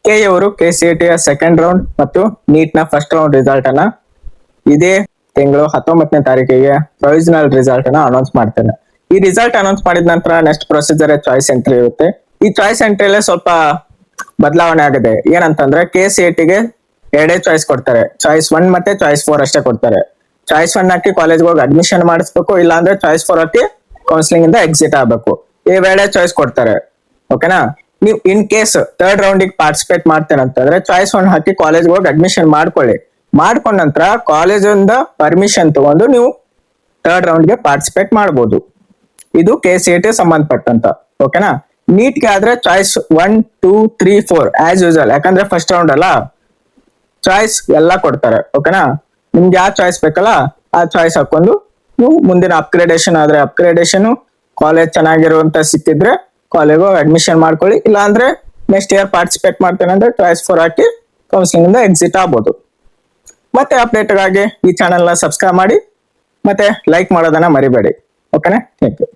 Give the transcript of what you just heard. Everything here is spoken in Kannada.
ಕೆ ಅವರು KCET ಸೆಕೆಂಡ್ ರೌಂಡ್ ಮತ್ತು ನೀಟ್ ನ ಫಸ್ಟ್ ರೌಂಡ್ ರಿಸಲ್ಟ್ ಅನ್ನ ಇದೇ ತಿಂಗಳು 19ನೇ ತಾರೀಕಿಗೆ ಪ್ರೊವಿಷನಲ್ ರಿಸಲ್ಟ್ ಅನ್ನ ಅನೌನ್ಸ್ ಮಾಡ್ತೇನೆ. ಈ ರಿಸಲ್ಟ್ ಅನೌನ್ಸ್ ಮಾಡಿದ ನಂತರ ನೆಕ್ಸ್ಟ್ ಪ್ರೊಸೀಜರ್ ಚಾಯ್ಸ್ ಎಂಟ್ರಿ ಇರುತ್ತೆ. ಈ ಚಾಯ್ಸ್ ಎಂಟ್ರಿಯಲ್ಲೇ ಸ್ವಲ್ಪ ಬದಲಾವಣೆ ಆಗಿದೆ. ಏನಂತಂದ್ರೆ KCET ಗೆ ಎರಡೇ ಚಾಯ್ಸ್ ಕೊಡ್ತಾರೆ, ಚಾಯ್ಸ್ 1 ಮತ್ತೆ ಚಾಯ್ಸ್ 4 ಅಷ್ಟೇ ಕೊಡ್ತಾರೆ. ಚಾಯ್ಸ್ 1 ಹಾಕಿ ಕಾಲೇಜ್ಗೆ ಹೋಗಿ ಅಡ್ಮಿಷನ್ ಮಾಡಿಸ್ಬೇಕು, ಇಲ್ಲ ಅಂದ್ರೆ ಚಾಯ್ಸ್ 4 ಹಾಕಿ ಕೌನ್ಸಿಲಿಂಗ್ ಇಂದ ಎಕ್ಸಿಟ್ ಆಗ್ಬೇಕು. ಇವೆರಡೇ ಚಾಯ್ಸ್ ಕೊಡ್ತಾರೆ. ಓಕೆನಾ? ನೀವು in case third round participate ಮಾಡ್ತೇನೆ ಅಂತಂದ್ರೆ ಚಾಯ್ಸ್ 1 ಹಾಕಿ ಕಾಲೇಜ್ಗೆ ಹೋಗಿ ಅಡ್ಮಿಷನ್ ಮಾಡ್ಕೊಳ್ಳಿ. ಮಾಡ್ಕೊಂಡ ನಂತರ ಕಾಲೇಜಿಂದ ಪರ್ಮಿಷನ್ ತಗೊಂಡು ನೀವು ಥರ್ಡ್ ರೌಂಡ್ ಗೆ ಪಾರ್ಟಿಸಿಪೇಟ್ ಮಾಡಬಹುದು. ಇದು KCET ಸಂಬಂಧಪಟ್ಟಂತ. ಓಕೆನಾ? ನೀಟ್ ಗೆ ಆದ್ರೆ ಚಾಯ್ಸ್ 1, 2, 3, 4 ಆಸ್ ಯೂಸಲ್, ಯಾಕಂದ್ರೆ ಫಸ್ಟ್ ರೌಂಡ್ ಅಲ್ಲ, ಚಾಯ್ಸ್ ಎಲ್ಲ ಕೊಡ್ತಾರೆ. ಓಕೆನಾ? ನಿಮ್ಗೆ ಯಾವ ಚಾಯ್ಸ್ ಬೇಕಲ್ಲ ಆ ಚಾಯ್ಸ್ ಹಾಕೊಂಡು ನೀವು ಮುಂದಿನ ಅಪ್ಗ್ರೇಡೇಷನ್ ಆದ್ರೆ ಅಪ್ಗ್ರೇಡೇಷನ್, ಕಾಲೇಜ್ ಚೆನ್ನಾಗಿರುವಂತ ಸಿಕ್ಕಿದ್ರೆ ಕಾಲೇಜ್ ಅಡ್ಮಿಷನ್ ಮಾಡ್ಕೊಳ್ಳಿ. ಇಲ್ಲ ಅಂದ್ರೆ ನೆಕ್ಸ್ಟ್ ಇಯರ್ ಪಾರ್ಟಿಸಿಪೇಟ್ ಮಾಡ್ತೇನೆ ಅಂದ್ರೆ ಚಾಯ್ಸ್ 4 ಹಾಕಿ ಕೌನ್ಸಿಲಿಂಗ್ ಇಂದ ಎಕ್ಸಿಟ್ ಆಗ್ಬೋದು. ಮತ್ತೆ ಅಪ್ಡೇಟ್ ಗಾಗಿ ಈ ಚಾನೆಲ್ ನ ಸಬ್ಸ್ಕ್ರೈಬ್ ಮಾಡಿ ಮತ್ತೆ ಲೈಕ್ ಮಾಡೋದನ್ನ ಮರಿಬೇಡಿ. ಓಕೆನಾ? Thank you.